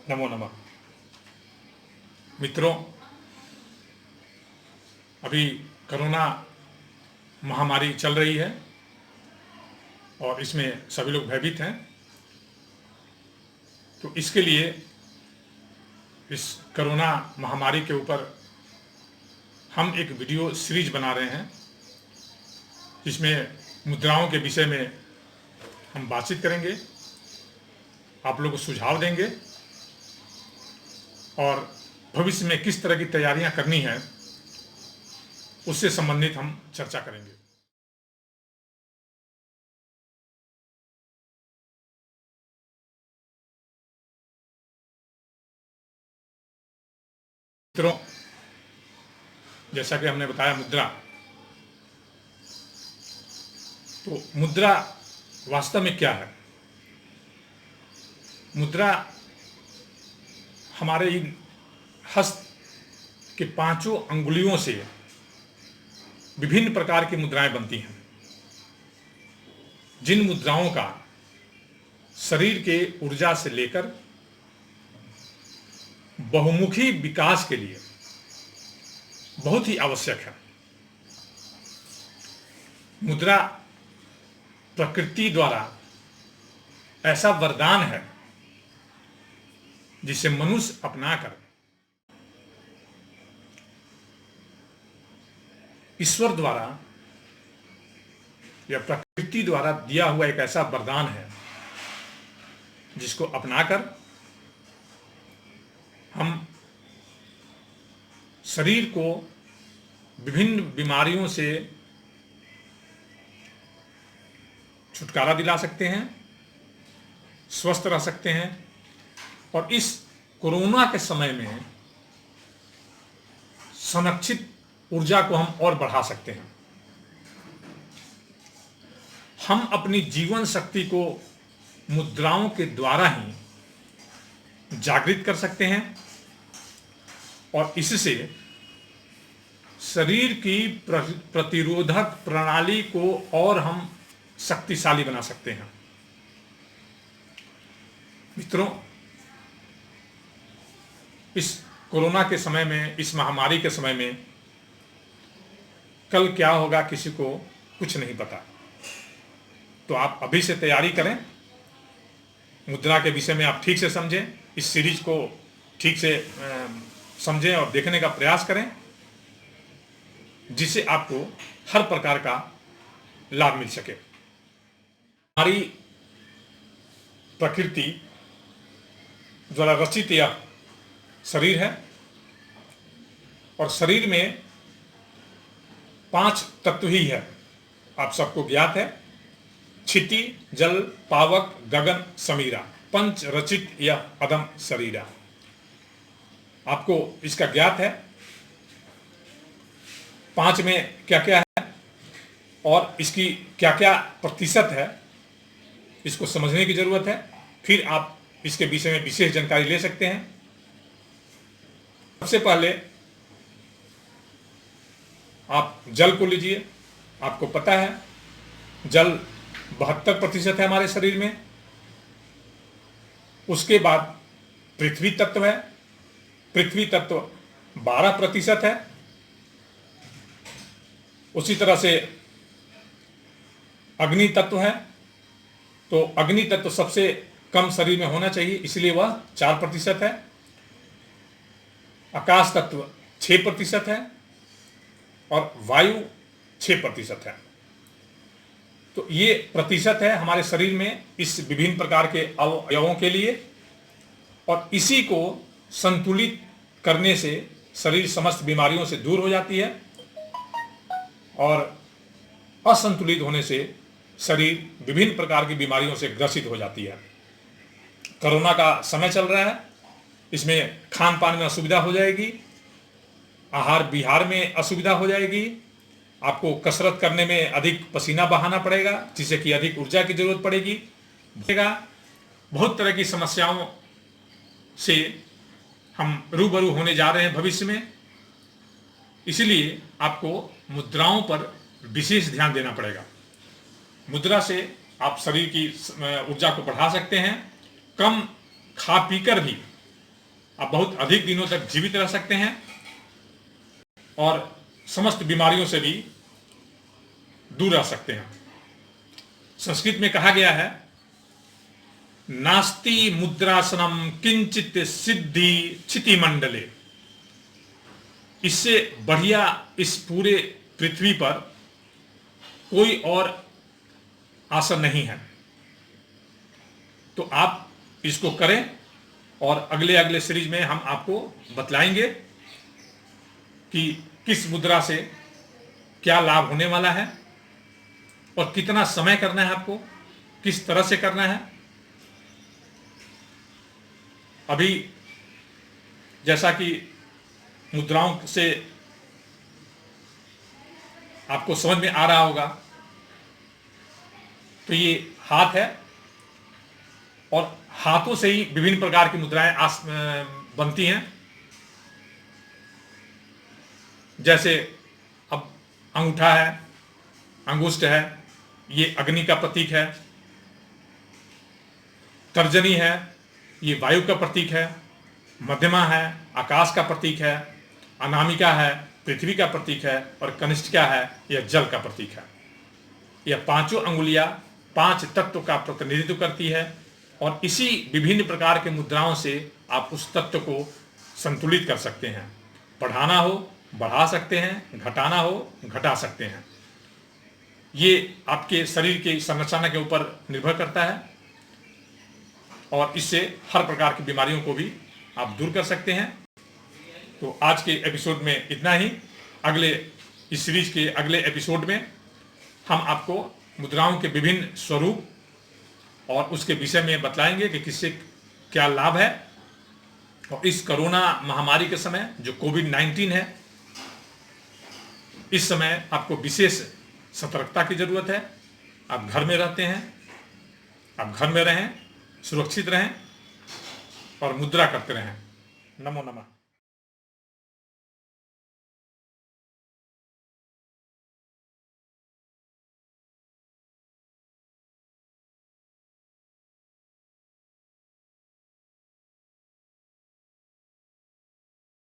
नमो नमः। मित्रों, अभी कोरोना महामारी चल रही है और इसमें सभी लोग भयभीत हैं। तो इसके लिए इस कोरोना महामारी के ऊपर हम एक वीडियो सीरीज बना रहे हैं, जिसमें मुद्राओं के विषय में हम बातचीत करेंगे, आप लोगों को सुझाव देंगे और भविष्य में किस तरह की तैयारियां करनी है उससे संबंधित हम चर्चा करेंगे। मित्रों, जैसा कि हमने बताया मुद्रा, तो मुद्रा वास्तव में क्या है? मुद्रा हमारे इन हस्त के पांचों अंगुलियों से विभिन्न प्रकार की मुद्राएं बनती हैं, जिन मुद्राओं का शरीर के ऊर्जा से लेकर बहुमुखी विकास के लिए बहुत ही आवश्यक है। मुद्रा प्रकृति द्वारा ऐसा वरदान है जिसे मनुष्य अपनाकर ईश्वर द्वारा या प्रकृति द्वारा दिया हुआ एक ऐसा वरदान है जिसको अपनाकर हम शरीर को विभिन्न बीमारियों से छुटकारा दिला सकते हैं, स्वस्थ रह सकते हैं और इस कोरोना के समय में संरक्षित ऊर्जा को हम और बढ़ा सकते हैं। हम अपनी जीवन शक्ति को मुद्राओं के द्वारा ही जागृत कर सकते हैं और इससे शरीर की प्रतिरोधक प्रणाली को और हम शक्तिशाली बना सकते हैं। मित्रों, इस कोरोना के समय में, इस महामारी के समय में कल क्या होगा किसी को कुछ नहीं पता। तो आप अभी से तैयारी करें, मुद्रा के विषय में आप ठीक से समझें, इस सीरीज को ठीक से समझें और देखने का प्रयास करें, जिससे आपको हर प्रकार का लाभ मिल सके। हमारी प्रकृति द्वारा रचित यह शरीर है और शरीर में 5 तत्व ही है, आप सबको ज्ञात है। क्षिति, जल, पावक, गगन, समीरा, पंच रचित यह अदम शरीरा। आपको इसका ज्ञात है। 5 में क्या क्या है और इसकी क्या क्या प्रतिशत है, इसको समझने की जरूरत है। फिर आप इसके विषय में विशेष जानकारी ले सकते हैं। सबसे पहले आप जल को लीजिए। आपको पता है जल 72% है हमारे शरीर में। उसके बाद पृथ्वी तत्व है, पृथ्वी तत्व 12% है। उसी तरह से अग्नि तत्व है, तो अग्नि तत्व सबसे कम शरीर में होना चाहिए, इसलिए वह 4% है। आकाश तत्व 6% है और वायु 6% है। तो ये प्रतिशत है हमारे शरीर में इस विभिन्न प्रकार के अवयवों के लिए, और इसी को संतुलित करने से शरीर समस्त बीमारियों से दूर हो जाती है और असंतुलित होने से शरीर विभिन्न प्रकार की बीमारियों से ग्रसित हो जाती है। कोरोना का समय चल रहा है, इसमें खान पान में असुविधा हो जाएगी, आहार विहार में असुविधा हो जाएगी, आपको कसरत करने में अधिक पसीना बहाना पड़ेगा, जिससे कि अधिक ऊर्जा की जरूरत पड़ेगी। बहुत तरह की समस्याओं से हम रूबरू होने जा रहे हैं भविष्य में। इसलिए आपको मुद्राओं पर विशेष ध्यान देना पड़ेगा। मुद्रा से आप शरीर की ऊर्जा को बढ़ा सकते हैं। कम खा पीकर भी आप बहुत अधिक दिनों तक जीवित रह सकते हैं और समस्त बीमारियों से भी दूर रह सकते हैं। संस्कृत में कहा गया है, नास्ति मुद्रासनम किंचित सिद्धि क्षिति मंडले। इससे बढ़िया इस पूरे पृथ्वी पर कोई और आसन नहीं है। तो आप इसको करें और अगले अगले सीरीज में हम आपको बतलाएंगे कि किस मुद्रा से क्या लाभ होने वाला है और कितना समय करना है, आपको किस तरह से करना है। अभी जैसा कि मुद्राओं से आपको समझ में आ रहा होगा, तो ये हाथ है और हाथों से ही विभिन्न प्रकार की मुद्राएं बनती हैं। जैसे अब अंगूठा है, अंगुष्ठ है, ये अग्नि का प्रतीक है। तर्जनी है, ये वायु का प्रतीक है। मध्यमा है, आकाश का प्रतीक है। अनामिका है, पृथ्वी का प्रतीक है। और कनिष्ठिका है, यह जल का प्रतीक है। यह पांचों अंगुलियां 5 तत्व का प्रतिनिधित्व करती है और इसी विभिन्न प्रकार के मुद्राओं से आप उस तत्व को संतुलित कर सकते हैं। बढ़ाना हो बढ़ा सकते हैं, घटाना हो घटा सकते हैं। ये आपके शरीर की संरचना के ऊपर निर्भर करता है और इससे हर प्रकार की बीमारियों को भी आप दूर कर सकते हैं। तो आज के एपिसोड में इतना ही। इस सीरीज के अगले एपिसोड में हम आपको मुद्राओं के विभिन्न स्वरूप और उसके विषय में बतलाएंगे कि किससे क्या लाभ है। और इस कोरोना महामारी के समय जो कोविड-19 है, इस समय आपको विशेष सतर्कता की जरूरत है। आप घर में रहते हैं, आप घर में रहें, सुरक्षित रहें और मुद्रा करते रहें। नमो नमः।